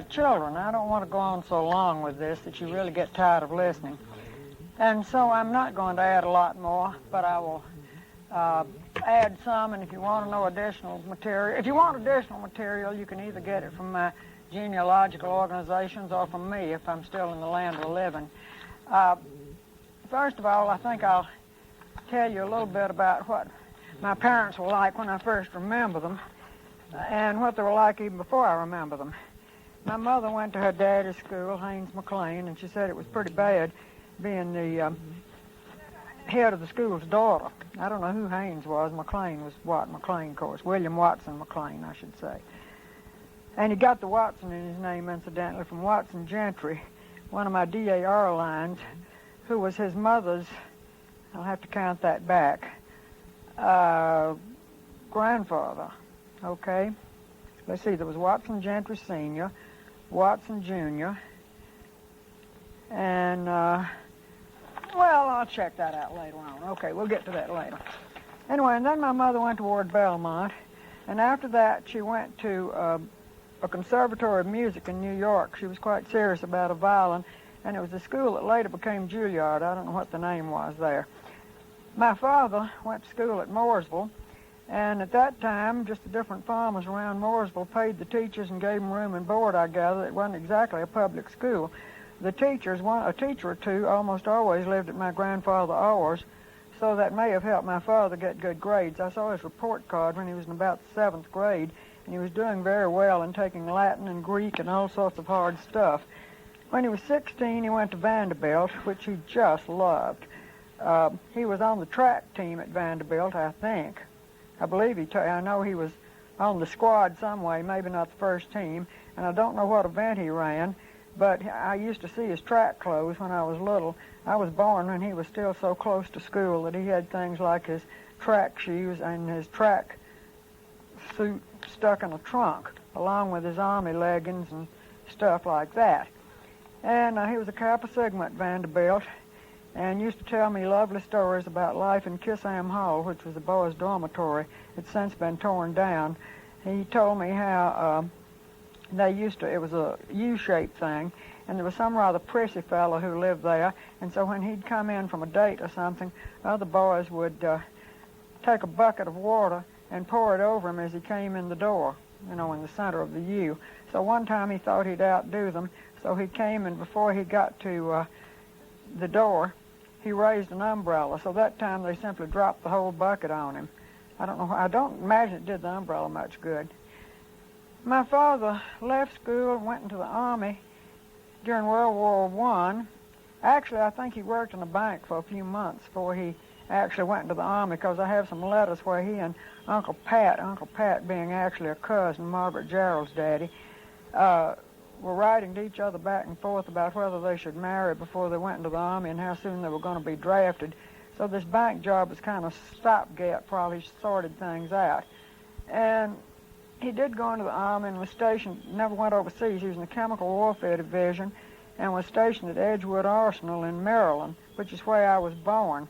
Children, I don't want to go on so long with this that you really get tired of listening. And so I'm not going to add a lot more, but I will add some, and if you want to know additional material, if you want additional material, you can either get it from my genealogical organizations or from me if I'm still in the land of the living. First of all, I think I'll tell you a little bit about what my parents were like when I first remember them, and what they were like even before I remember them. My mother went to her daddy's school, Haynes McLean, and she said it was pretty bad being the head of the school's daughter. I don't know who Haynes was. McLean was what? McLean, of course. William Watson McLean, I should say. And he got the Watson in his name, incidentally, from Watson Gentry, one of my DAR lines, who was his mother's, I'll have to count that back, grandfather, okay? Let's see, there was Watson Gentry Sr., Watson Jr., and, well, I'll check that out later on. Okay, we'll get to that later. Anyway, and then my mother went toward Belmont, and after that she went to a conservatory of music in New York. She was quite serious about a violin, and it was a school that later became Juilliard. I don't know what the name was there. My father went to school at Mooresville, and at that time, just the different farmers around Mooresville paid the teachers and gave them room and board, I gather. It wasn't exactly a public school. The teachers, a teacher or two, almost always lived at my grandfather Orr's, so that may have helped my father get good grades. I saw his report card when he was in about the 7th grade, and he was doing very well in taking Latin and Greek and all sorts of hard stuff. When he was 16, he went to Vanderbilt, which he just loved. He was on the track team at Vanderbilt, I think. I believe I know he was on the squad some way, maybe not the first team, and I don't know what event he ran, but I used to see his track clothes when I was little. I was born when he was still so close to school that he had things like his track shoes and his track suit stuck in a trunk, along with his army leggings and stuff like that. And he was a Kappa Sigma at Vanderbilt, and used to tell me lovely stories about life in Kissam Hall, which was the boys' dormitory. It's since been torn down. He told me how it was a U-shaped thing, and there was some rather prissy fellow who lived there, and so when he'd come in from a date or something, other boys would take a bucket of water and pour it over him as he came in the door, in the center of the U. So one time he thought he'd outdo them, so he came, and before he got to the door, he raised an umbrella. So that time they simply dropped the whole bucket on him. I don't imagine it did the umbrella much good. My father left school and went into the Army during World War I. Actually, I think he worked in a bank for a few months before he actually went into the Army, because I have some letters where he and Uncle Pat being actually a cousin, Margaret Gerald's daddy, were writing to each other back and forth about whether they should marry before they went into the Army and how soon they were going to be drafted. So this bank job was kind of stopgap while he sorted things out. And he did go into the Army and was stationed, never went overseas. He was in the Chemical Warfare Division and was stationed at Edgewood Arsenal in Maryland, which is where I was born.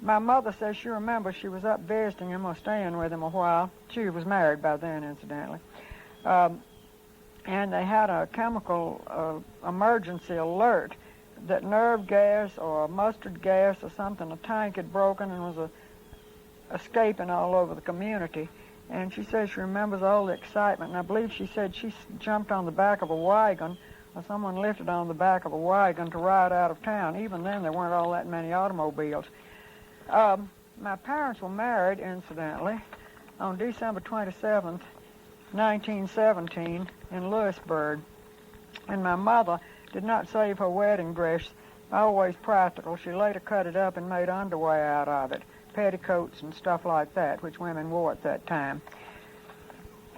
My mother says she remembers she was up visiting him or staying with him a while. She was married by then, incidentally. And they had a chemical emergency alert that nerve gas or mustard gas or something, a tank had broken and was escaping all over the community. And she says she remembers all the excitement, and I believe she said she jumped on the back of a wagon, or someone lifted on the back of a wagon to ride out of town. Even then, there weren't all that many automobiles. My parents were married, incidentally, on December 27th, 1917, in Lewisburg. And my mother did not save her wedding dress, always practical. She later cut it up and made underwear out of it, petticoats and stuff like that, which women wore at that time.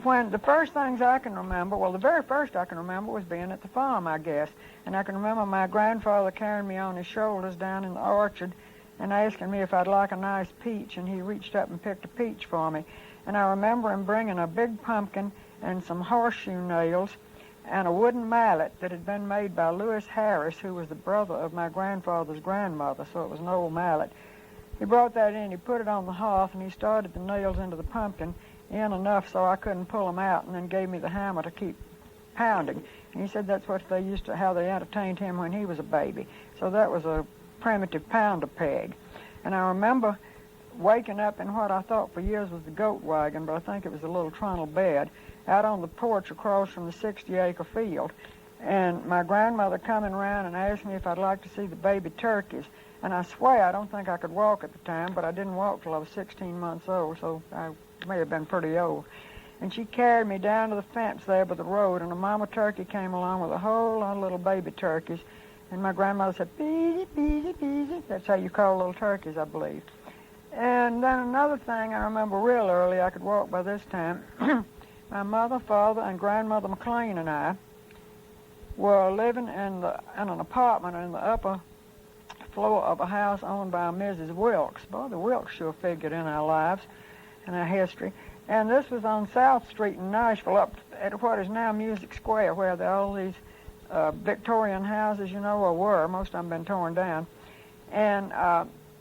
When the first things I can remember, well, the very first I can remember was being at the farm, I guess. And I can remember my grandfather carrying me on his shoulders down in the orchard and asking me if I'd like a nice peach, and he reached up and picked a peach for me. And I remember him bringing a big pumpkin and some horseshoe nails and a wooden mallet that had been made by Lewis Harris, who was the brother of my grandfather's grandmother, so it was an old mallet. He brought that in, he put it on the hearth, and he started the nails into the pumpkin in enough so I couldn't pull them out, and then gave me the hammer to keep pounding. And he said that's what they used to, how they entertained him when he was a baby. So that was a primitive pound-a-peg. And I remember waking up in what I thought for years was the goat wagon, but I think it was a little trundle bed, out on the porch across from the 60-acre field. And my grandmother coming around and asked me if I'd like to see the baby turkeys. And I swear I don't think I could walk at the time, but I didn't walk till I was 16 months old, so I may have been pretty old. And she carried me down to the fence there by the road, and a mama turkey came along with a whole lot of little baby turkeys. And my grandmother said, "Beezy, beezy, beezy." That's how you call little turkeys, I believe. And then another thing I remember real early, I could walk by this time. My mother, father, and grandmother McLean and I were living in an apartment in the upper floor of a house owned by Mrs. Wilkes. Boy, the Wilkes sure figured in our lives and our history. And this was on South Street in Nashville, up at what is now Music Square, where there are all these Victorian houses, you know, or were. Most of them been torn down. And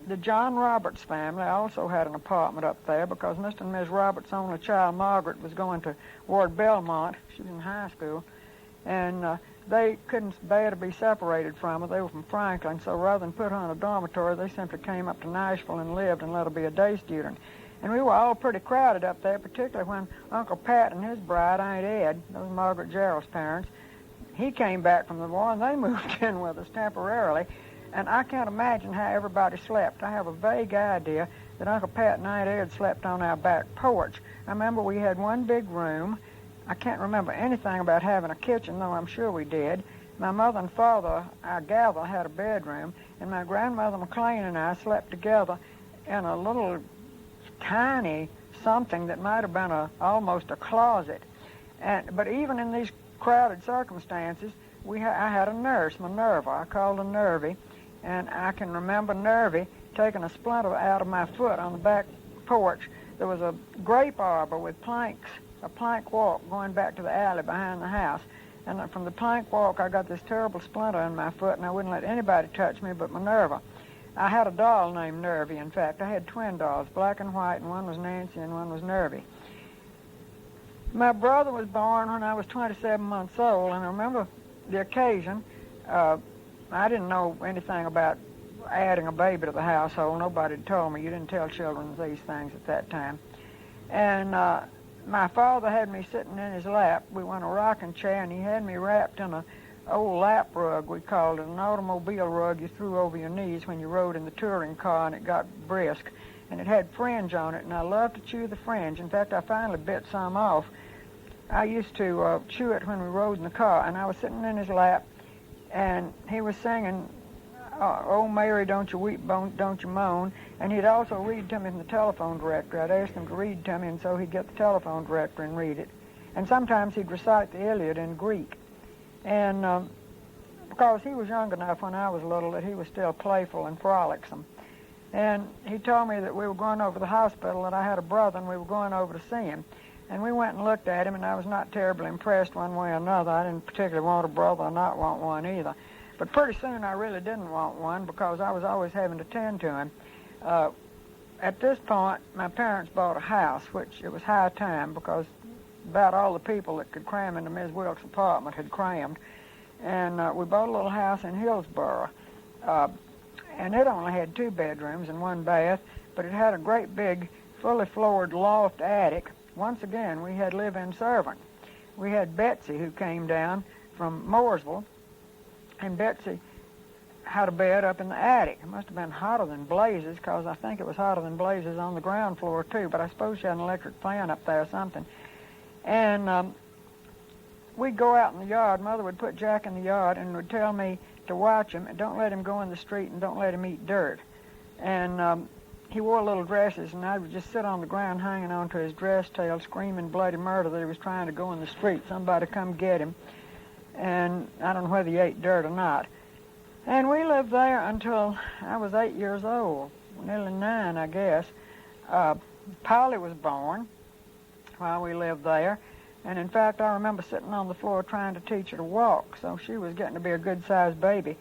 the John Roberts family also had an apartment up there because Mr. and Ms. Roberts' only child, Margaret, was going to Ward Belmont. She was in high school. And they couldn't bear to be separated from her. They were from Franklin, so rather than put her in a dormitory, they simply came up to Nashville and lived and let her be a day student. And we were all pretty crowded up there, particularly when Uncle Pat and his bride, Aunt Ed, those Margaret Gerald's parents, he came back from the war, and they moved in with us temporarily. And I can't imagine how everybody slept. I have a vague idea that Uncle Pat and Aunt Ed slept on our back porch. I remember we had one big room. I can't remember anything about having a kitchen, though I'm sure we did. My mother and father, I gather, had a bedroom, and my grandmother McLean and I slept together in a little tiny something that might have been almost a closet. But even in these crowded circumstances, I had a nurse, Minerva. I called her Nervy, and I can remember Nervy taking a splinter out of my foot on the back porch. There was a grape arbor with planks, a plank walk going back to the alley behind the house. And from the plank walk, I got this terrible splinter in my foot, and I wouldn't let anybody touch me but Minerva. I had a doll named Nervy. In fact, I had twin dolls, black and white, and one was Nancy and one was Nervy. My brother was born when I was 27 months old, and I remember the occasion. I didn't know anything about adding a baby to the household. Nobody had told me. You didn't tell children these things at that time. And my father had me sitting in his lap. We were in a rocking chair, and he had me wrapped in an old lap rug, we called it, an automobile rug you threw over your knees when you rode in the touring car, and it got brisk. And it had fringe on it, and I loved to chew the fringe. In fact, I finally bit some off. I used to chew it when we rode in the car, and I was sitting in his lap, and he was singing, "Oh, Mary, don't you weep, don't you moan," and he'd also read to me from the telephone directory. I'd ask him to read to me, and so he'd get the telephone directory and read it. And sometimes he'd recite the Iliad in Greek. And because he was young enough when I was little that he was still playful and frolicsome. And he told me that we were going over to the hospital, that I had a brother, and we were going over to see him. And we went and looked at him, and I was not terribly impressed one way or another. I didn't particularly want a brother or not want one either. But pretty soon I really didn't want one because I was always having to tend to him. At this point, my parents bought a house, which it was high time because about all the people that could cram into Ms. Wilkes' apartment had crammed. And we bought a little house in Hillsboro. And it only had 2 bedrooms and 1 bath, but it had a great big, fully floored loft attic. Once again, we had live-in servant. We had Betsy, who came down from Mooresville, and Betsy had a bed up in the attic. It must have been hotter than blazes, because I think it was hotter than blazes on the ground floor, too, but I suppose she had an electric fan up there or something. And we'd go out in the yard. Mother would put Jack in the yard and would tell me to watch him and don't let him go in the street and don't let him eat dirt. And he wore little dresses, and I would just sit on the ground hanging onto his dress tail, screaming bloody murder that he was trying to go in the street. Somebody come get him. And I don't know whether he ate dirt or not. And we lived there until I was 8 years old, nearly 9, I guess. Polly was born while we lived there. And in fact, I remember sitting on the floor trying to teach her to walk, so she was getting to be a good-sized baby.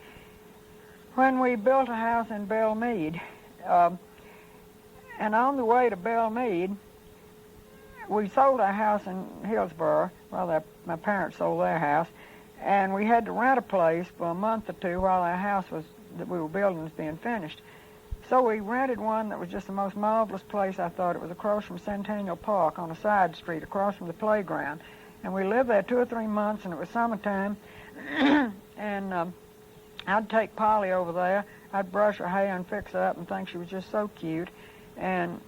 When we built a house in Belmead, and on the way to Belmead, we sold our house in Hillsboro. Well, my parents sold their house, and we had to rent a place for a month or two while our house that we were building was being finished. So we rented one that was just the most marvelous place, I thought. It was across from Centennial Park on a side street, across from the playground. And we lived there 2 or 3 months, and it was summertime. And I'd take Polly over there. I'd brush her hair and fix her up and think she was just so cute. And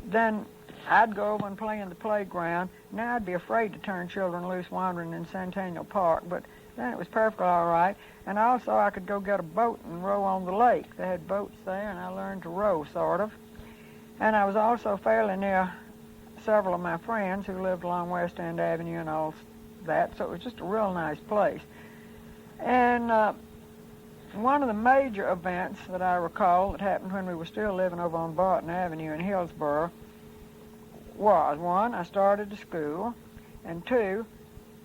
then I'd go over and play in the playground. Now I'd be afraid to turn children loose wandering in Centennial Park, but then it was perfectly all right. And also I could go get a boat and row on the lake. They had boats there, and I learned to row, sort of. And I was also fairly near several of my friends who lived along West End Avenue and all that, so it was just a real nice place. And one of the major events that I recall that happened when we were still living over on Barton Avenue in Hillsboro was, 1, I started to school, and 2,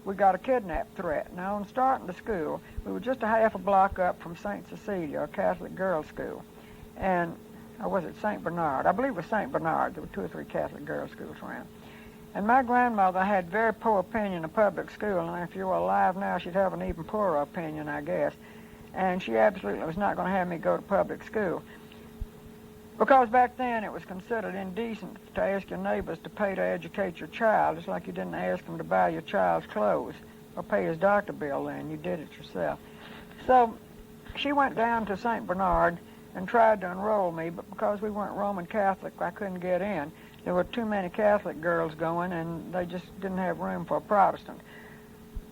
we got a kidnap threat. Now, on starting to school, we were just a half a block up from St. Cecilia, a Catholic girls' school. And, or was it St. Bernard? I believe it was St. Bernard. There were 2 or 3 Catholic girls' schools around. And my grandmother had very poor opinion of public school, and if you were alive now, she'd have an even poorer opinion, I guess. And she absolutely was not going to have me go to public school. Because back then it was considered indecent to ask your neighbors to pay to educate your child, just like you didn't ask them to buy your child's clothes or pay his doctor bill then. You did it yourself. So she went down to St. Bernard and tried to enroll me, but because we weren't Roman Catholic, I couldn't get in. There were too many Catholic girls going, and they just didn't have room for a Protestant.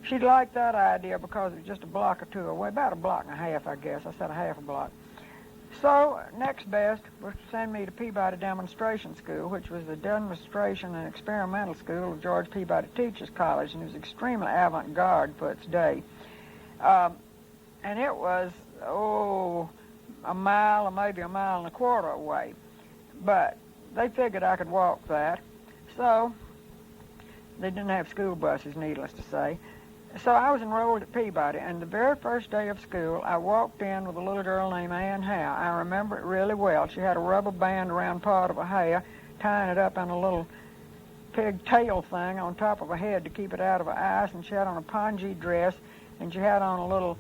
She liked that idea because it was just a block or 2 away, about a block and a half, I guess. I said a half a block. So next best was to send me to Peabody Demonstration School, which was the demonstration and experimental school of George Peabody Teachers College, and it was extremely avant-garde for its day. And it was, a mile or maybe a mile and a quarter away. But they figured I could walk that, so they didn't have school buses, needless to say. So I was enrolled at Peabody, and the very first day of school, I walked in with a little girl named Ann Howe. I remember it really well. She had a rubber band around part of her hair, tying it up in a little pigtail thing on top of her head to keep it out of her eyes, and she had on a pongee dress, and she had on a little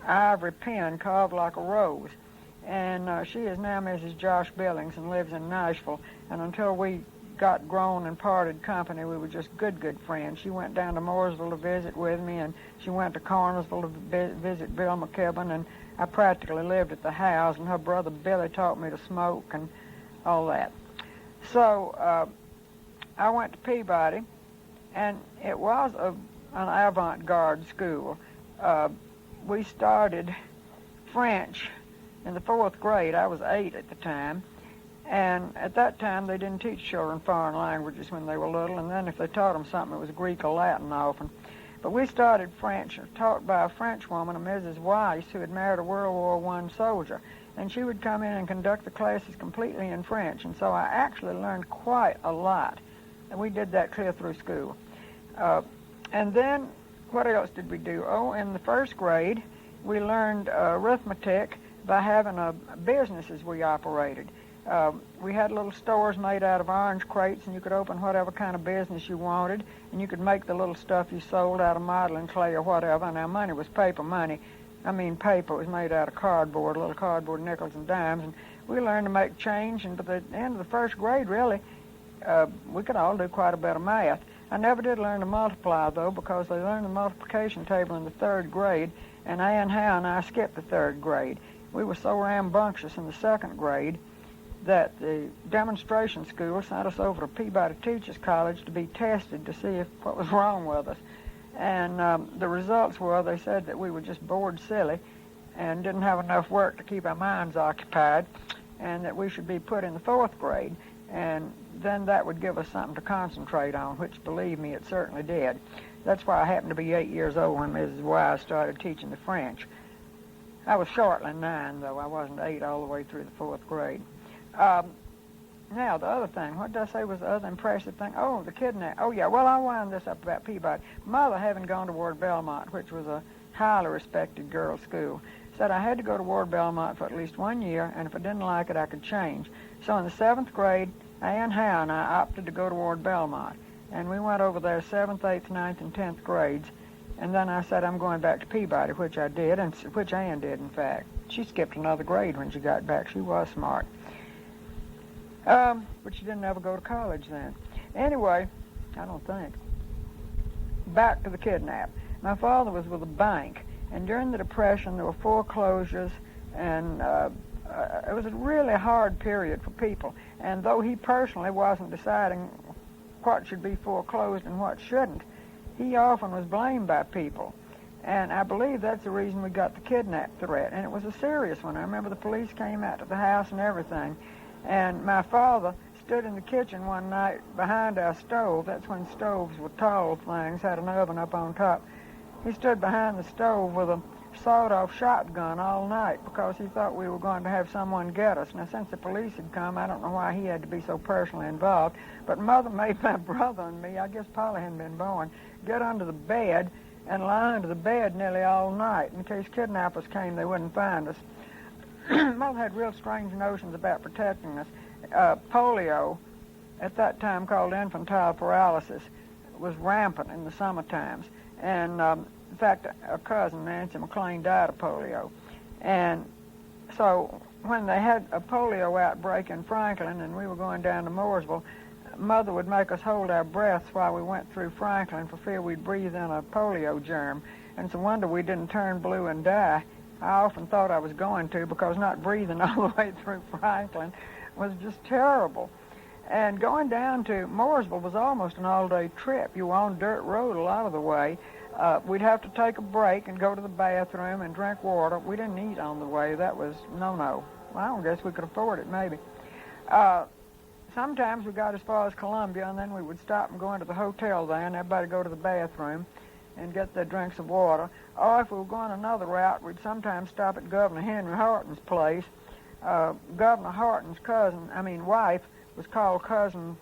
ivory pin carved like a rose. And she is now Mrs. Josh Billings and lives in Nashville, and until we got grown and parted company, we were just good friends. She went down to Mooresville to visit with me, and she went to Cornersville to visit Bill McKibben, and I practically lived at the house, and her brother Billy taught me to smoke and all that. So I went to Peabody, and it was an avant-garde school. We started French in the 4th grade. I was 8 at the time. And at that time, they didn't teach children foreign languages when they were little, and then if they taught them something, it was Greek or Latin often. But we started French, taught by a French woman, a Mrs. Weiss, who had married a World War I soldier. And she would come in and conduct the classes completely in French, and so I actually learned quite a lot. And we did that clear through school. And then, what else did we do? Oh, in the 1st grade, we learned arithmetic by having a businesses we operated. We had little stores made out of orange crates, and you could open whatever kind of business you wanted, and you could make the little stuff you sold out of modeling clay or whatever, and our money was paper money. I mean paper. It was made out of cardboard, little cardboard nickels and dimes, and we learned to make change, and by the end of the 1st grade, really, we could all do quite a bit of math. I never did learn to multiply, though, because they learned the multiplication table in the 3rd grade, and Ann Howe and I skipped the 3rd grade. We were so rambunctious in the 2nd grade that the demonstration school sent us over to Peabody Teachers College to be tested to see what was wrong with us. And the results were, they said that we were just bored silly and didn't have enough work to keep our minds occupied, and that we should be put in the 4th grade. And then that would give us something to concentrate on, which, believe me, it certainly did. That's why I happened to be 8 years old when Mrs. Wise started teaching the French. I was shortly 9, though. I wasn't 8 all the way through the 4th grade. Now, the other thing, what did I say was the other impressive thing? Oh, the kidnap. Oh, yeah, well, I'll wind this up about Peabody. Mother, having gone to Ward Belmont, which was a highly respected girls' school, said I had to go to Ward Belmont for at least 1 year, and if I didn't like it, I could change. So in the 7th grade, Ann Howe and I opted to go toward Belmont, and we went over there 7th, 8th, 9th, and 10th grades, and then I said I'm going back to Peabody, which I did, and which Ann did, in fact. She skipped another grade when she got back. She was smart. But she didn't ever go to college then. Anyway, I don't think. Back to the kidnap. My father was with a bank, and during the Depression there were foreclosures, and it was a really hard period for people. And though he personally wasn't deciding what should be foreclosed and what shouldn't, he often was blamed by people. And I believe that's the reason we got the kidnap threat. And it was a serious one. I remember the police came out to the house and everything. And my father stood in the kitchen one night behind our stove. That's when stoves were tall things, had an oven up on top. He stood behind the stove with a sawed-off shotgun all night because he thought we were going to have someone get us. Now, since the police had come, I don't know why he had to be so personally involved, but Mother made my brother and me, I guess Polly hadn't been born, get under the bed and lie under the bed nearly all night. In case kidnappers came, they wouldn't find us. Mother had real strange notions about protecting us. Polio, at that time called infantile paralysis, was rampant in the summer times. And in fact, a cousin, Nancy McLean, died of polio. And so when they had a polio outbreak in Franklin and we were going down to Mooresville, Mother would make us hold our breaths while we went through Franklin for fear we'd breathe in a polio germ. And it's a wonder we didn't turn blue and die. I often thought I was going to, because not breathing all the way through Franklin was just terrible. And going down to Mooresville was almost an all-day trip. You were on dirt road a lot of the way. We'd have to take a break and go to the bathroom and drink water. We didn't eat on the way. That was no-no. Well, I don't guess we could afford it, maybe. Sometimes we got as far as Columbia, and then we would stop and go into the hotel there, and everybody go to the bathroom and get their drinks of water. Or if we were going another route, we'd sometimes stop at Governor Henry Horton's place. Governor Horton's wife was called Cousin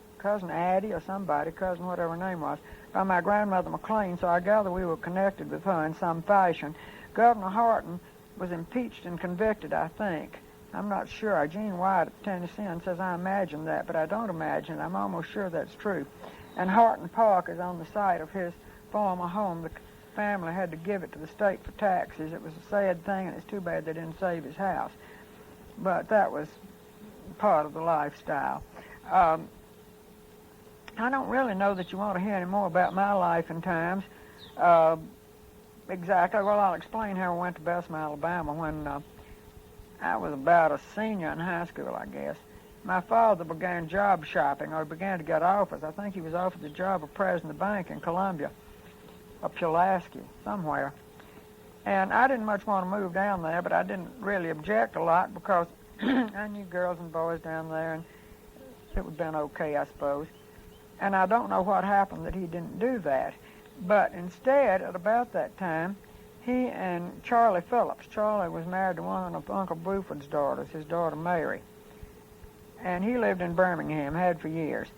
Addie or somebody, cousin whatever her name was, by my grandmother McLean, so I gather we were connected with her in some fashion. Governor Horton was impeached and convicted, I think. I'm not sure. Gene White of Tennessee says I imagine that, but I don't imagine it. I'm almost sure that's true. And Horton Park is on the site of his former home. The family had to give it to the state for taxes. It was a sad thing, and it's too bad they didn't save his house. But that was part of the lifestyle. I don't really know that you want to hear any more about my life and times. Exactly. Well, I'll explain how I went to Bessemer, Alabama when I was about a senior in high school, I guess. My father began job shopping, or began to get offers. I think he was offered the job of president of the bank in Columbia, or Pulaski, somewhere. And I didn't much want to move down there, but I didn't really object a lot because I knew girls and boys down there, and it would have been okay, I suppose. And I don't know what happened that he didn't do that. But instead, at about that time, he and Charlie Phillips, Charlie was married to one of Uncle Bruford's daughters, his daughter Mary. And he lived in Birmingham, had for years.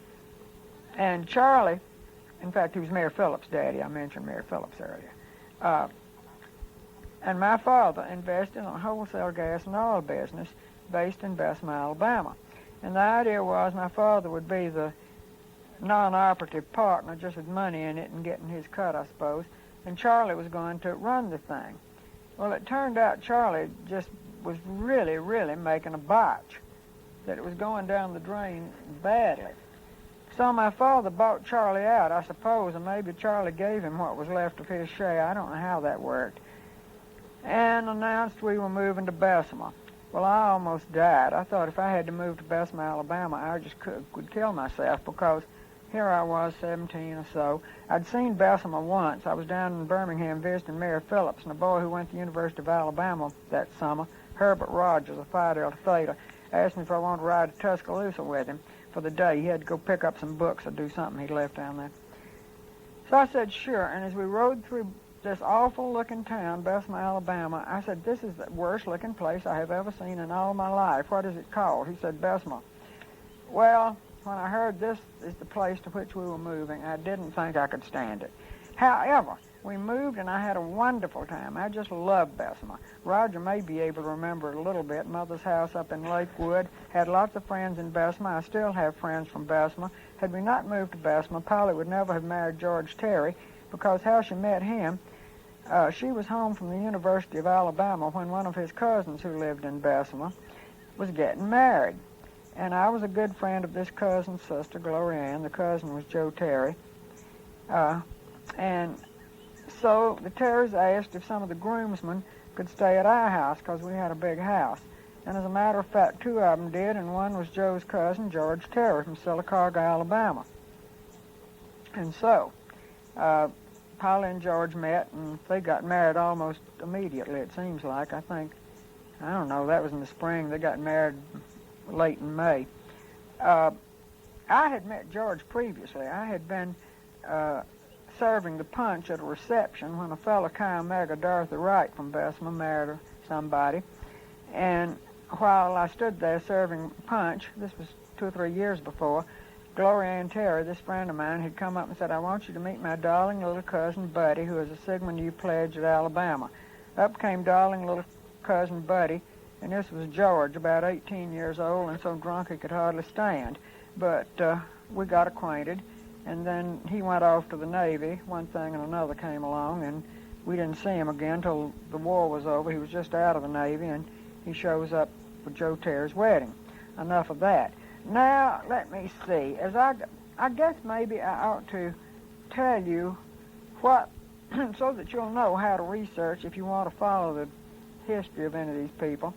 And Charlie, in fact, he was Mayor Phillips' daddy. I mentioned Mayor Phillips earlier. And my father invested in a wholesale gas and oil business based in Bessemer, Alabama. And the idea was my father would be the non-operative partner, just with money in it and getting his cut, I suppose. And Charlie was going to run the thing. Well, it turned out Charlie just was really, really making a botch, that it was going down the drain badly. So my father bought Charlie out, I suppose, and maybe Charlie gave him what was left of his share. I don't know how that worked. And announced we were moving to Bessemer. Well, I almost died. I thought if I had to move to Bessemer, Alabama, I just would kill myself, because here I was, 17 or so. I'd seen Bessemer once. I was down in Birmingham visiting Mayor Phillips, and a boy who went to the University of Alabama that summer, Herbert Rogers of Phi Delta Theta, asked me if I wanted to ride to Tuscaloosa with him for the day. He had to go pick up some books or do something he'd left down there. So I said, sure. And as we rode through this awful-looking town, Bessemer, Alabama, I said, this is the worst-looking place I have ever seen in all my life. What is it called? He said, Bessemer. Well, when I heard this is the place to which we were moving, I didn't think I could stand it. However, we moved, and I had a wonderful time. I just loved Bessemer. Roger may be able to remember it a little bit. Mother's house up in Lakewood. Had lots of friends in Bessemer. I still have friends from Bessemer. Had we not moved to Bessemer, Polly would never have married George Terry, because how she met him, she was home from the University of Alabama when one of his cousins who lived in Bessemer was getting married. And I was a good friend of this cousin's sister, Gloria Ann. The cousin was Joe Terry. And so the Terrys asked if some of the groomsmen could stay at our house, because we had a big house. And as a matter of fact, two of them did, and one was Joe's cousin, George Terry, from Sylacauga, Alabama. And so Polly and George met, and they got married almost immediately, it seems like. I think, I don't know, that was in the spring. They got married late in May. I had met George previously. I had been serving the punch at a reception when a fellow Chi Omega, Dorothy Wright from Bessemer, married somebody. And while I stood there serving punch, this was 2 or 3 years before, Gloria Ann Terry, this friend of mine, had come up and said, "I want you to meet my darling little cousin Buddy, who is a Sigma Nu pledge at Alabama." Up came darling little cousin Buddy, and this was George, about 18 years old, and so drunk he could hardly stand. But we got acquainted, and then he went off to the Navy. One thing and another came along, and we didn't see him again till the war was over. He was just out of the Navy, and he shows up for Joe Terry's wedding. Enough of that. Now, let me see. I guess maybe I ought to tell you what, so that you'll know how to research if you want to follow the history of any of these people,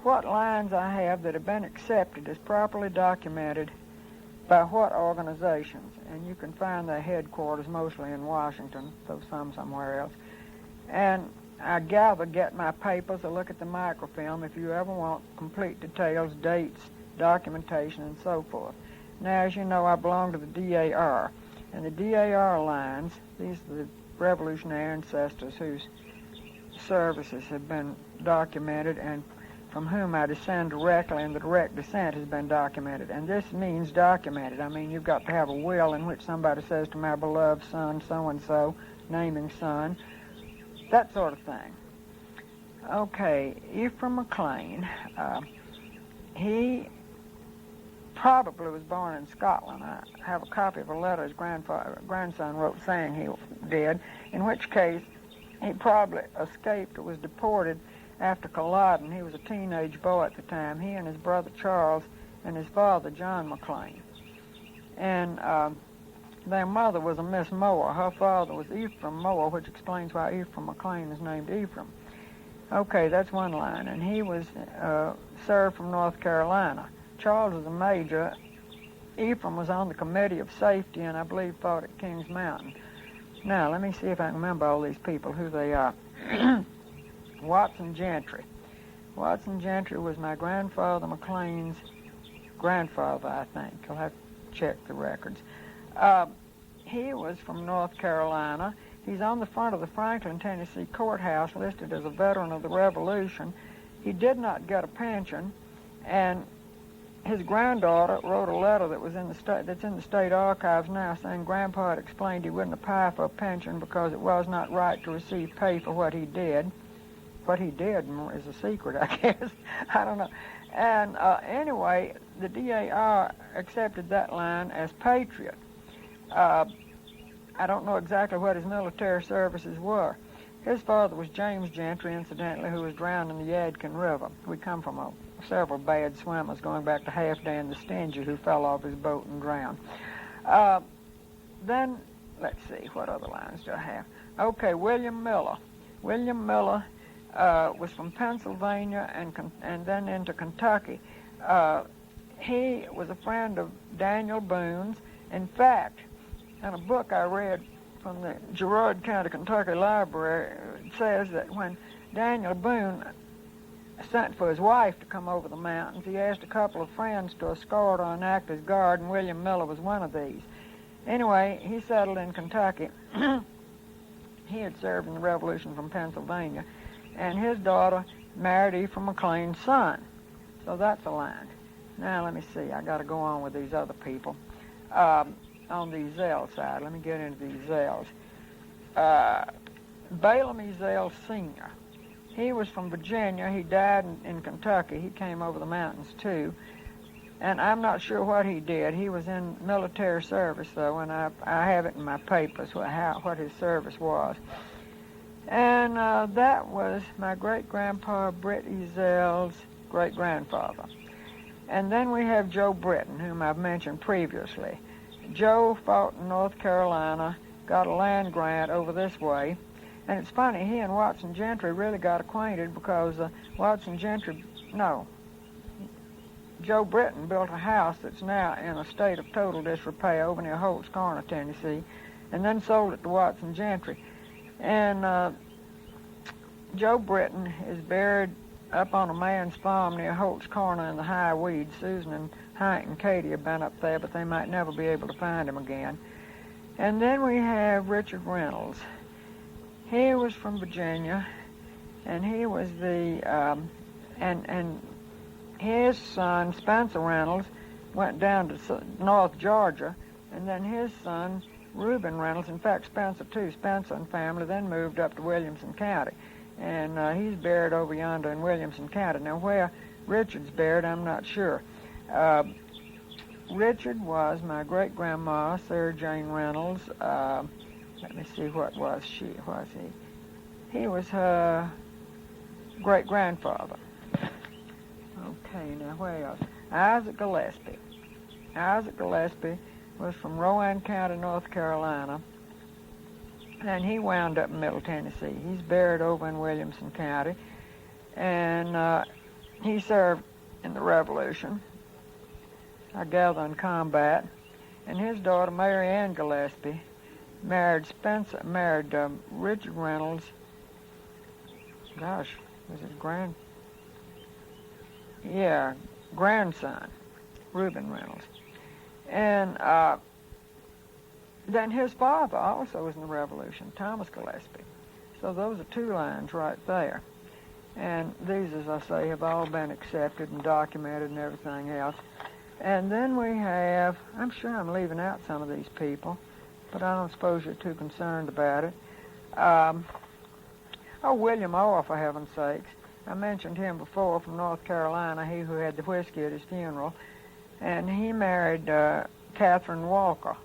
what lines I have that have been accepted as properly documented by what organizations. And you can find their headquarters mostly in Washington, though some somewhere else. And I gather, get my papers or look at the microfilm if you ever want complete details, dates, documentation, and so forth. Now, as you know, I belong to the DAR. And the DAR lines, these are the revolutionary ancestors whose services have been documented and from whom I descend directly, and the direct descent has been documented. And this means documented. I mean, you've got to have a will in which somebody says to my beloved son, so-and-so, naming son, that sort of thing. Okay, Ephraim McLean, he probably was born in Scotland. I have a copy of a letter his grandson wrote saying he did, in which case he probably escaped or was deported after Culloden. He was a teenage boy at the time, he and his brother Charles and his father John McLean. And their mother was a Miss Moore. Her father was Ephraim Moore, which explains why Ephraim McLean is named Ephraim. Okay, that's one line. And he was served from North Carolina. Charles was a major. Ephraim was on the Committee of Safety and I believe fought at Kings Mountain. Now, let me see if I can remember all these people, who they are. Watson Gentry. Watson Gentry was my grandfather McLean's grandfather, I think. I'll have to check the records. He was from North Carolina. He's on the front of the Franklin, Tennessee courthouse listed as a veteran of the Revolution. He did not get a pension, and his granddaughter wrote a letter that was in the state archives now, saying Grandpa had explained he wouldn't apply for a pension because it was not right to receive pay for what he did. What he did is a secret, I guess. I don't know. And anyway, the DAR accepted that line as patriot. I don't know exactly what his military services were. His father was James Gentry, incidentally, who was drowned in the Yadkin River. We come from several bad swimmers, going back to Half Dan the Stingy, who fell off his boat and drowned. Then, let's see, what other lines do I have? Okay, William Miller. William Miller was from Pennsylvania and then into Kentucky. He was a friend of Daniel Boone's. In fact, in a book I read from the Girard County, Kentucky Library, it says that when Daniel Boone sent for his wife to come over the mountains, he asked a couple of friends to escort or enact as guard, and William Miller was one of these. Anyway, he settled in Kentucky. He had served in the Revolution from Pennsylvania, and his daughter married Ephraim McLean's son. So that's a line. Now, let me see. I got to go on with these other people. On the Zell side, let me get into these Zells. Balaam Ezell Sr. He was from Virginia. He died in Kentucky. He came over the mountains, too. And I'm not sure what he did. He was in military service, though, and I have it in my papers what his service was. And that was my great-grandpa Britton Ezell's great-grandfather. And then we have Joe Britton, whom I've mentioned previously. Joe fought in North Carolina, got a land grant over this way. And it's funny, he and Watson Gentry really got acquainted because Joe Britton built a house that's now in a state of total disrepair over near Holt's Corner, Tennessee, and then sold it to Watson Gentry. And Joe Britton is buried up on a man's farm near Holt's Corner in the high weeds. Susan and Hank and Katie have been up there, but they might never be able to find him again. And then we have Richard Reynolds. He was from Virginia, and he was and his son, Spencer Reynolds, went down to North Georgia, and then his son, Reuben Reynolds, in fact, Spencer and family, then moved up to Williamson County. And he's buried over yonder in Williamson County. Now, where Richard's buried, I'm not sure. Richard was my great-grandma, Sarah Jane Reynolds. Let me see, what was he? He was her great-grandfather. Okay, now where else? Isaac Gillespie. Isaac Gillespie was from Rowan County, North Carolina, and he wound up in Middle Tennessee. He's buried over in Williamson County, and he served in the Revolution, I gather in combat, and his daughter, Mary Ann Gillespie, married Richard Reynolds. Gosh, was his grandson, Reuben Reynolds. And then his father also was in the Revolution, Thomas Gillespie. So those are two lines right there. And these, as I say, have all been accepted and documented and everything else. And then we have, I'm sure I'm leaving out some of these people, but I don't suppose you're too concerned about it. William Orr, for heaven's sakes. I mentioned him before, from North Carolina, he who had the whiskey at his funeral. And he married Catherine Walker.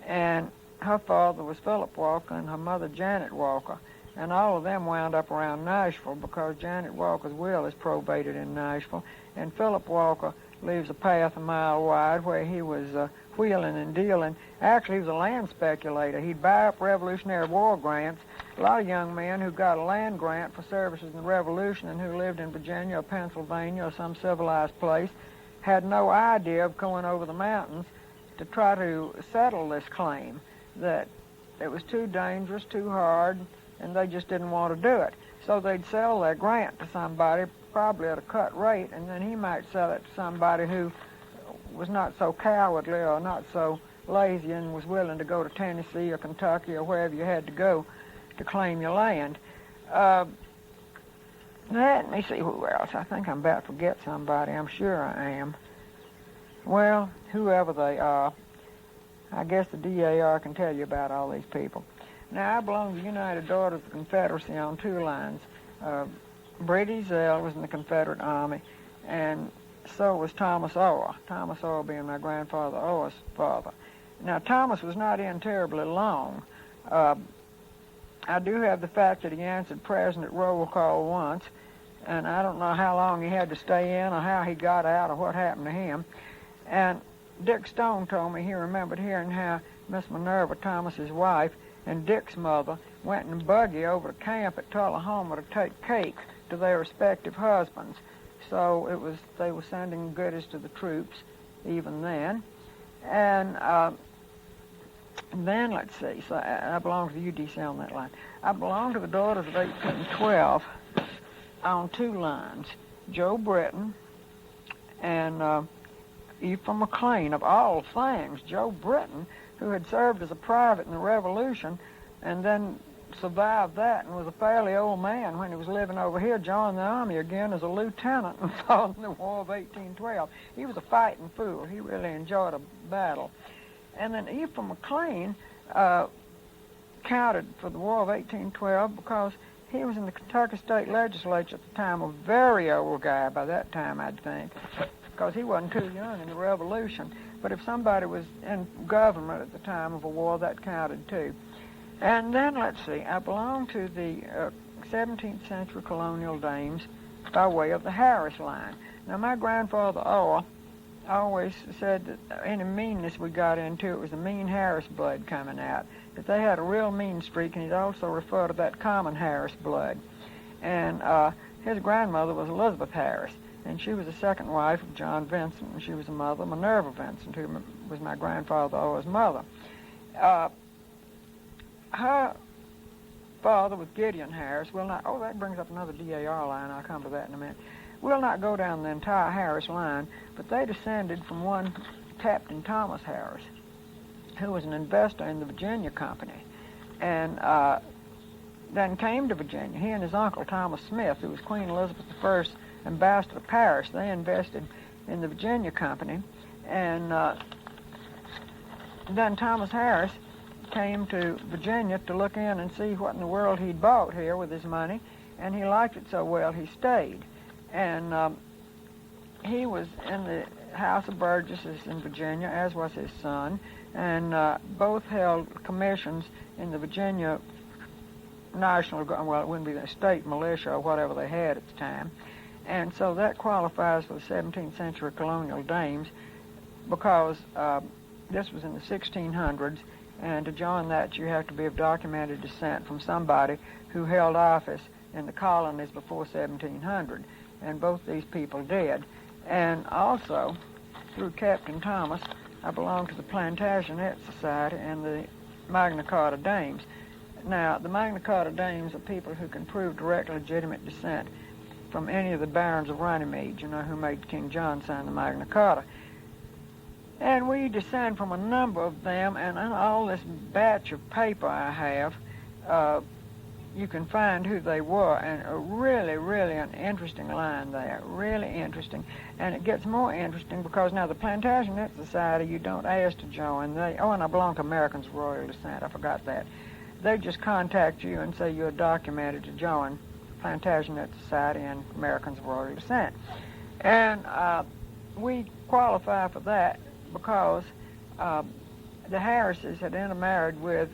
And her father was Philip Walker and her mother Janet Walker. And all of them wound up around Nashville because Janet Walker's will is probated in Nashville. And Philip Walker leaves a path a mile wide where he was wheeling and dealing. Actually, he was a land speculator. He'd buy up Revolutionary War grants. A lot of young men who got a land grant for services in the Revolution and who lived in Virginia or Pennsylvania or some civilized place had no idea of going over the mountains to try to settle this claim, that it was too dangerous, too hard, and they just didn't want to do it. So they'd sell their grant to somebody, probably at a cut rate, and then he might sell it to somebody who was not so cowardly or not so lazy and was willing to go to Tennessee or Kentucky or wherever you had to go to claim your land. Let me see who else. I think I'm about to forget somebody. I'm sure I am. Well, whoever they are, I guess the DAR can tell you about all these people. Now, I belong to the United Daughters of the Confederacy on two lines. Britton Ezell was in the Confederate Army, and so was Thomas Orr. Thomas Orr being my grandfather Orr's father. Now, Thomas was not in terribly long. I do have the fact that he answered President roll call once, and I don't know how long he had to stay in or how he got out or what happened to him. And Dick Stone told me he remembered hearing how Miss Minerva, Thomas's wife, and Dick's mother went in a buggy over to camp at Tullahoma to take cake to their respective husbands. So they were sending goodies to the troops even then. And then, let's see, so I belong to the UDC on that line. I belong to the Daughters of 1812 on two lines. Joe Britton and Ephraim McLean, of all things. Joe Britton, who had served as a private in the Revolution and then survived that and was a fairly old man when he was living over here, joined the Army again as a lieutenant and fought in the War of 1812. He was a fighting fool. He really enjoyed a battle. And then Ephraim McLean counted for the War of 1812 because he was in the Kentucky State Legislature at the time, a very old guy by that time, I'd think, because he wasn't too young in the Revolution. But if somebody was in government at the time of a war, that counted too. And then, let's see, I belong to the 17th century colonial dames by way of the Harris line. Now, my grandfather always said that any meanness we got into, it was the mean Harris blood coming out, that they had a real mean streak, and he'd also refer to that common Harris blood. And his grandmother was Elizabeth Harris, and she was the second wife of John Vincent, and she was the mother of Minerva Vincent, who was my grandfather's mother. Her father was Gideon Harris. That brings up another DAR line. I'll come to that in a minute. We'll not go down the entire Harris line, but they descended from one Captain Thomas Harris, who was an investor in the Virginia Company, and then came to Virginia. He and his uncle Thomas Smith, who was Queen Elizabeth I's ambassador to Paris, they invested in the Virginia Company, and then Thomas Harris came to Virginia to look in and see what in the world he'd bought here with his money, and he liked it so well he stayed. And he was in the House of Burgesses in Virginia, as was his son, and both held commissions in the Virginia National, well, it wouldn't be the state militia or whatever they had at the time. And so that qualifies for the 17th century colonial dames because this was in the 1600s, and to join that you have to be of documented descent from somebody who held office in the colonies before 1700. And both these people did. And also, through Captain Thomas, I belong to the Plantagenet Society and the Magna Carta Dames. Now, the Magna Carta Dames are people who can prove direct legitimate descent from any of the barons of Runnymede, who made King John sign the Magna Carta. And we descend from a number of them, and in all this batch of paper I have, you can find who they were, and really, really an interesting line there, really interesting. And it gets more interesting because now the Plantagenet Society, you don't ask to join. And I belong to Americans of Royal Descent, I forgot that. They just contact you and say you're documented to join Plantagenet Society and Americans of Royal Descent. And we qualify for that because the Harrises had intermarried with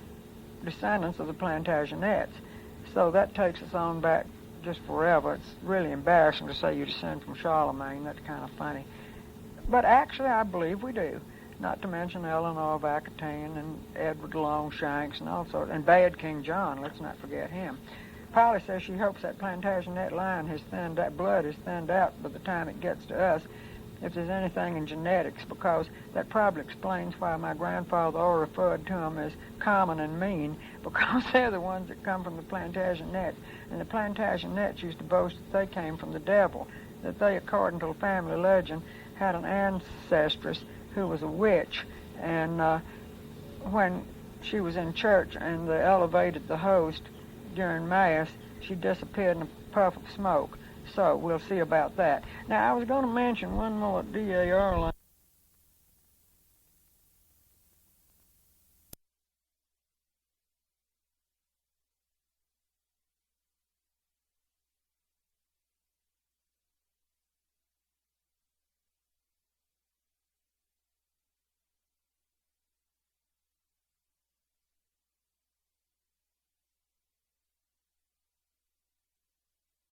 descendants of the Plantagenets. So that takes us on back just forever. It's really embarrassing to say you descend from Charlemagne. That's kind of funny. But actually, I believe we do. Not to mention Eleanor of Aquitaine and Edward Longshanks and all sorts, and bad King John. Let's not forget him. Polly says she hopes that Plantagenet line that blood has thinned out by the time it gets to us, if there's anything in genetics, because that probably explains why my grandfather referred to them as common and mean, because they're the ones that come from the Plantagenets. And the Plantagenets used to boast that they came from the devil, that they, according to a family legend, had an ancestress who was a witch, and when she was in church and they elevated the host during Mass, she disappeared in a puff of smoke. So we'll see about that. Now, I was going to mention one more DAR line.